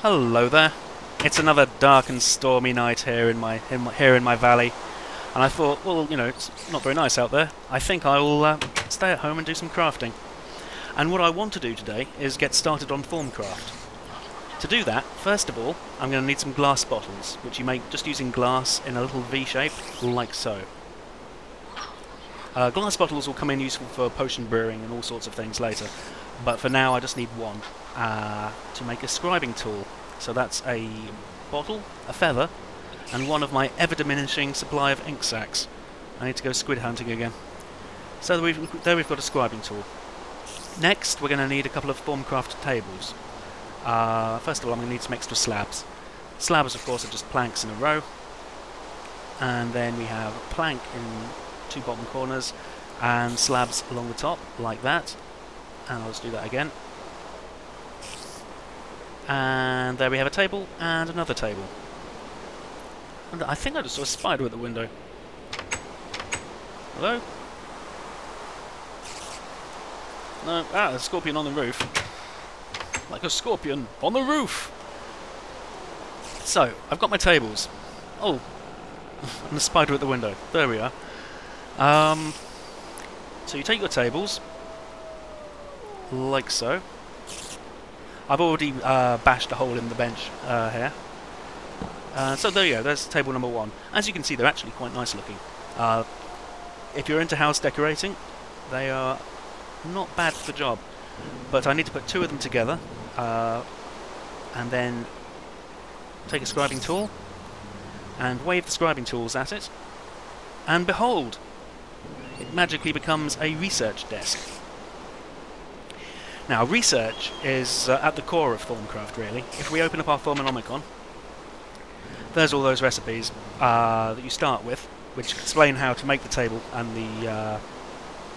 Hello there. It's another dark and stormy night here in my valley, and I thought, well, you know, it's not very nice out there. I think I'll stay at home and do some crafting. And what I want to do today is get started on Thaumcraft. To do that, first of all, I'm going to need some glass bottles, which you make just using glass in a little V shape, like so. Glass bottles will come in useful for potion brewing and all sorts of things later, but for now I just need one to make a scribing tool. So that's a bottle, a feather, and one of my ever-diminishing supply of ink sacs. I need to go squid hunting again. So there we've got a scribing tool. Next, we're going to need a couple of Thaumcraft tables. First of all, I'm going to need some extra slabs. Slabs, of course, are just planks in a row. And then we have a plank in two bottom corners, and slabs along the top, like that. And I'll just do that again. And there we have a table, and another table. And I think I just saw a spider at the window. Hello? No, there's a scorpion on the roof. Like a scorpion on the roof! So, I've got my tables. Oh, and a spider at the window. There we are. So you take your tables, like so. I've already bashed a hole in the bench here. So there you go, there's table number one. As you can see, they're actually quite nice looking. If you're into house decorating, they are not bad for the job. But I need to put two of them together, and then take a scribing tool, and wave the scribing tools at it, and behold! It magically becomes a research desk. Now, research is at the core of Thaumcraft, really. If we open up our Thaumonomicon, there's all those recipes that you start with, which explain how to make the table and the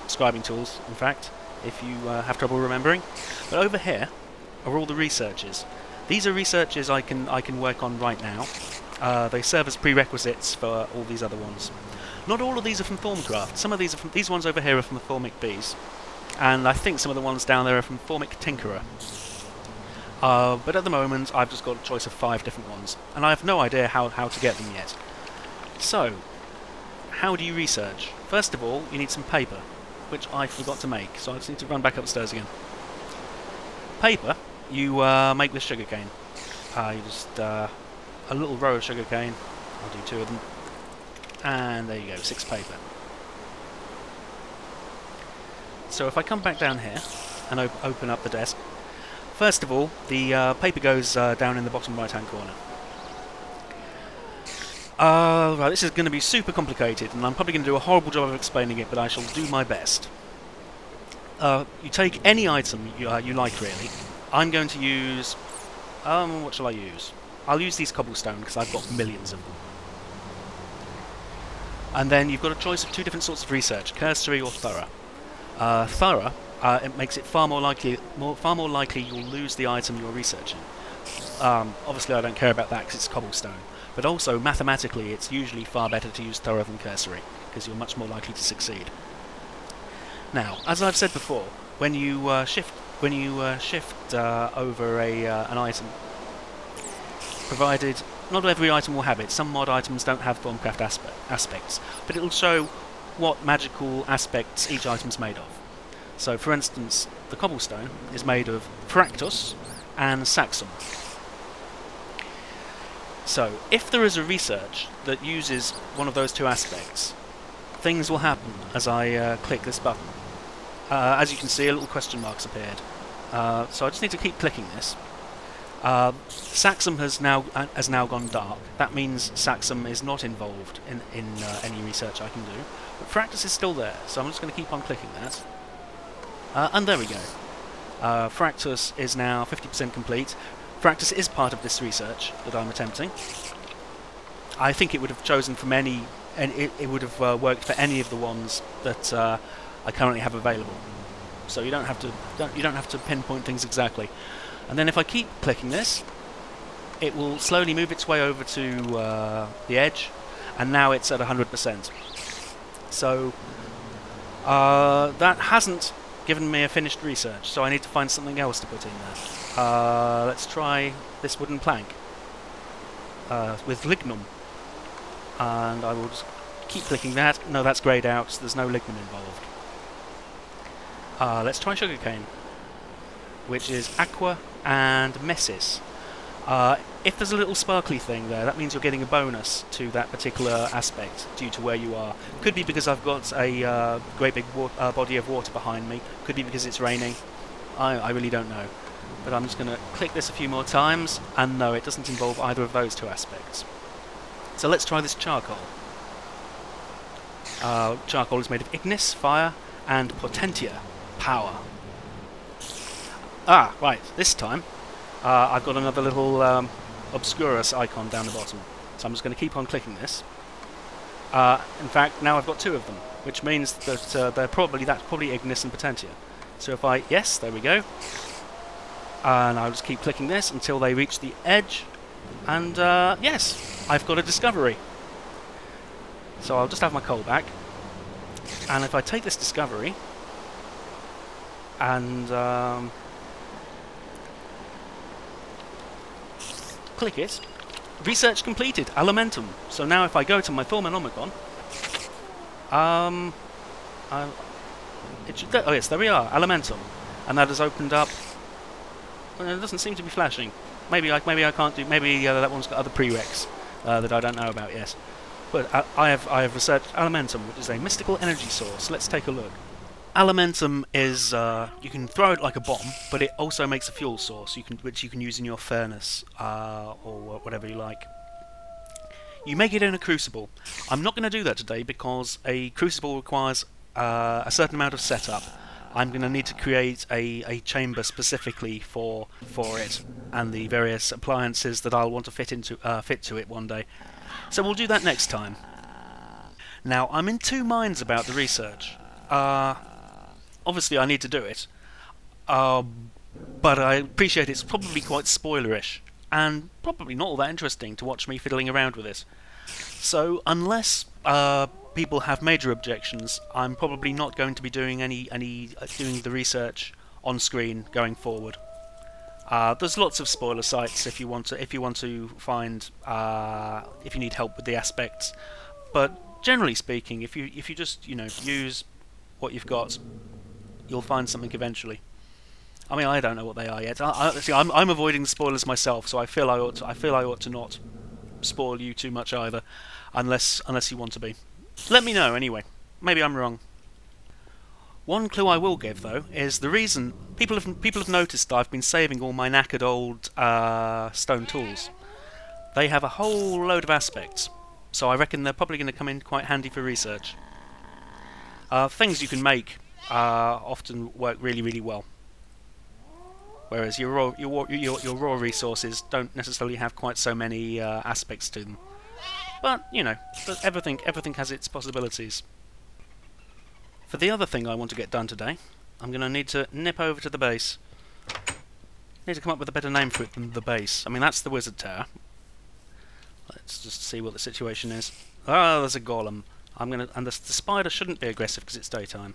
scribing tools, in fact, if you have trouble remembering. But over here are all the researches. These are researches I can work on right now. They serve as prerequisites for all these other ones. Not all of these are from Thaumcraft. Some of these are from these ones over here are from the Thaumic Bees. And I think some of the ones down there are from Thaumic Tinkerer. But at the moment, I've just got a choice of 5 different ones, and I have no idea how to get them yet. So, how do you research? First of all, you need some paper, which I forgot to make, so I just need to run back upstairs again. Paper, you make with sugarcane. You just a little row of sugarcane. I'll do 2 of them, and there you go, 6 paper. So if I come back down here and open up the desk, first of all, the paper goes down in the bottom right-hand corner. Right, this is going to be super complicated, and I'm probably going to do a horrible job of explaining it, but I shall do my best. You take any item you like, really. I'm going to use... what shall I use? I'll use these cobblestone, because I've got millions of them. And then you've got a choice of 2 different sorts of research, cursory or thorough. Thorough, it makes it far more likely you'll lose the item you're researching. Obviously I don't care about that because it's cobblestone, but also mathematically it's usually far better to use thorough than cursory, because you're much more likely to succeed. Now, as I've said before, when you shift over an item, provided not every item will have it, some mod items don't have Thaumcraft aspects, but it'll show what magical aspects each item's made of. So, for instance, the cobblestone is made of Fractus and Saxum. So, if there is a research that uses one of those 2 aspects, things will happen as I click this button. As you can see, a little question mark's appeared. So I just need to keep clicking this. Saxum has now gone dark. That means Saxum is not involved in any research I can do. But Fractus is still there, so I'm just going to keep on clicking that. And there we go. Fractus is now 50% complete. Fractus is part of this research that I'm attempting. I think it would have chosen from any, and it would have worked for any of the ones that I currently have available. So you don't have to pinpoint things exactly. And then if I keep clicking this, it will slowly move its way over to the edge, and now it's at 100%. So that hasn't given me a finished research, so I need to find something else to put in there. Let's try this wooden plank with lignum, and I will just keep clicking that. No, that's greyed out, so there's no lignum involved. Let's try sugarcane, which is aqua and messis. If there's a little sparkly thing there, that means you're getting a bonus to that particular aspect due to where you are. Could be because I've got a great big body of water behind me. Could be because it's raining. I really don't know. But I'm just going to click this a few more times, and no, it doesn't involve either of those two aspects. So let's try this charcoal. Charcoal is made of ignis, fire, and potentia, power. Ah, right, this time I've got another little obscurus icon down the bottom, so I'm just going to keep on clicking this. In fact, now I've got two of them, which means that that's probably ignis and potentia. So if I, yes, there we go, and I'll just keep clicking this until they reach the edge, and yes, I've got a discovery. So I'll just have my coal back, and if I take this discovery and click it, research completed, Elementum. So now if I go to my Thaumonomicon, it should go, oh yes, there we are, Elementum, and that has opened up. Well, it doesn't seem to be flashing. Maybe I can't do. Maybe that one's got other prereqs that I don't know about yet. But I have researched Elementum, which is a mystical energy source. Let's take a look. Elementum is you can throw it like a bomb, but it also makes a fuel source which you can use in your furnace or whatever you like. You make it in a crucible. I'm not going to do that today because a crucible requires a certain amount of setup. I'm going to need to create a chamber specifically for it and the various appliances that I'll want to fit to it one day. So we'll do that next time. Now I'm in two minds about the research. Obviously I need to do it, but I appreciate it's probably quite spoilerish and probably not all that interesting to watch me fiddling around with it. So unless people have major objections, I'm probably not going to be doing doing the research on screen going forward. There's lots of spoiler sites if you want to find if you need help with the aspects, but generally speaking, if you just use what you've got, you'll find something eventually. I mean, I don't know what they are yet. I'm avoiding spoilers myself, so I feel I ought to not spoil you too much either, unless you want to be. Let me know anyway. Maybe I'm wrong. One clue I will give though is the reason people have noticed that I've been saving all my knackered old stone tools. They have a whole load of aspects, so I reckon they're probably going to come in quite handy for research. Things you can make often work really well, whereas your raw resources don't necessarily have quite so many aspects to them. But everything has its possibilities. For the other thing I want to get done today, I'm going to need to nip over to the base. Need to come up with a better name for it than the base. I mean, that's the wizard tower. Let's just see what the situation is. Ah, there's a golem. And the spider shouldn't be aggressive because it's daytime.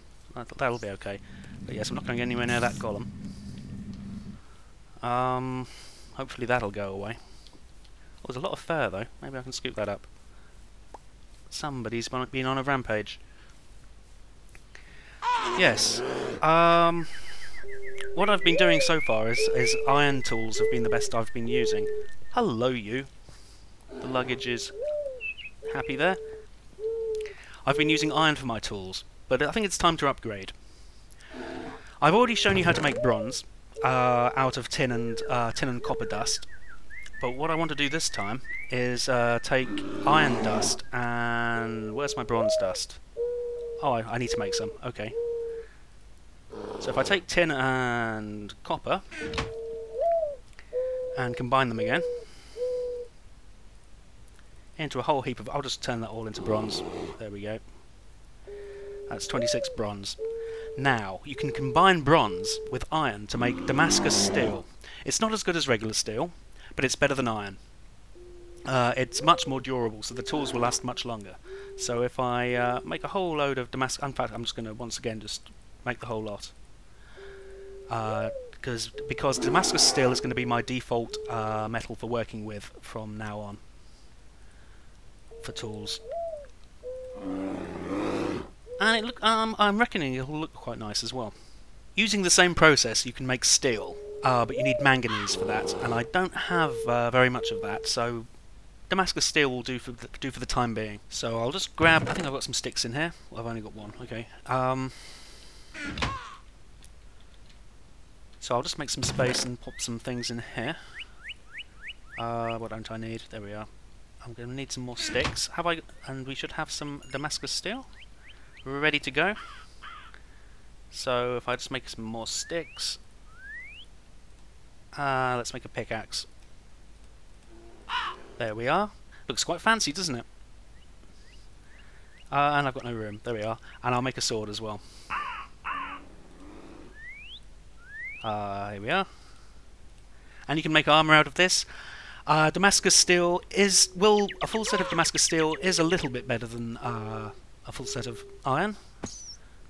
That'll be okay. But yes, I'm not going anywhere near that golem. Hopefully that'll go away. Oh, there's a lot of fur though. Maybe I can scoop that up. Somebody's been on a rampage. Yes. What I've been doing so far is iron tools have been the best I've been using. Hello, you. The luggage is happy there. I've been using iron for my tools, but I think it's time to upgrade. I've already shown you how to make bronze out of tin and copper dust, but what I want to do this time is take iron dust and where's my bronze dust? Oh, I need to make some. Okay. So if I take tin and copper and combine them again into a whole heap of... I'll just turn that all into bronze. There we go. That's 26 bronze. Now, you can combine bronze with iron to make Damascus Steel. It's not as good as regular steel, but it's better than iron. It's much more durable, so the tools will last much longer. So if I make a whole load of Damascus... In fact, I'm just going to once again just make the whole lot. because Damascus Steel is going to be my default metal for working with from now on for tools. And I'm reckoning it'll look quite nice as well. Using the same process, you can make steel, but you need manganese for that, and I don't have very much of that, so Damascus Steel will do for the time being. So I'll just grab. I think I've got some sticks in here. Well, I've only got one. Okay. So I'll just make some space and pop some things in here. What don't I need? There we are. I'm going to need some more sticks. And we should have some Damascus Steel. We're ready to go. So if I just make some more sticks, let's make a pickaxe. There we are. Looks quite fancy, doesn't it? And I've got no room. There we are. And I'll make a sword as well. Here we are. And you can make armor out of this. Damascus Steel a full set of Damascus Steel is a little bit better than a full set of iron.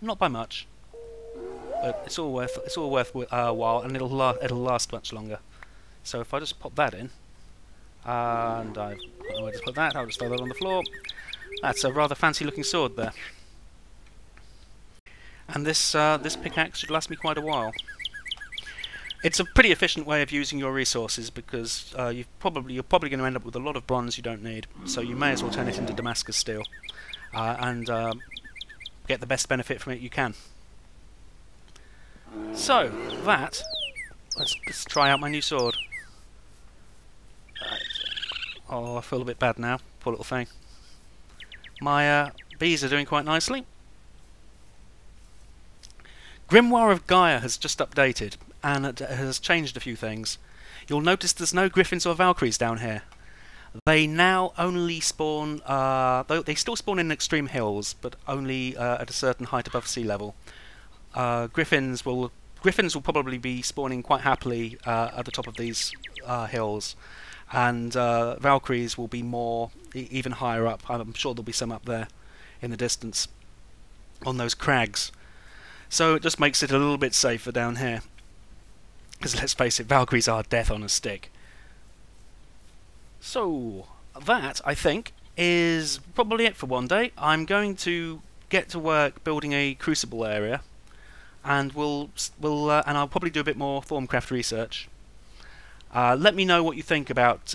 Not by much, but it's all worth a while, and it'll last much longer. So if I just pop that in, and I'll just put that. I'll just throw that on the floor. That's a rather fancy looking sword there. And this pickaxe should last me quite a while. It's a pretty efficient way of using your resources because you're probably going to end up with a lot of bronze you don't need. So you may as well turn it into Damascus Steel and get the best benefit from it you can. So let's try out my new sword. Oh, I feel a bit bad now. Poor little thing. My bees are doing quite nicely. Grimoire of Gaia has just updated, and it has changed a few things. You'll notice there's no griffins or valkyries down here. They now only spawn, though they still spawn in extreme hills, but only at a certain height above sea level. Griffins will probably be spawning quite happily at the top of these hills, and valkyries will be more even higher up. I'm sure there'll be some up there in the distance on those crags. So it just makes it a little bit safer down here. Because let's face it, valkyries are death on a stick. So that, I think, is probably it for one day. I'm going to get to work building a crucible area, and and I'll probably do a bit more Thaumcraft research. Let me know what you think about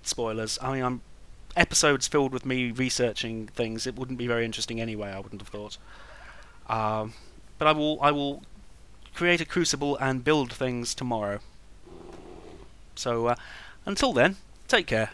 spoilers. I mean, episodes filled with me researching things. It wouldn't be very interesting anyway, I wouldn't have thought. But I will create a crucible and build things tomorrow. So until then, take care.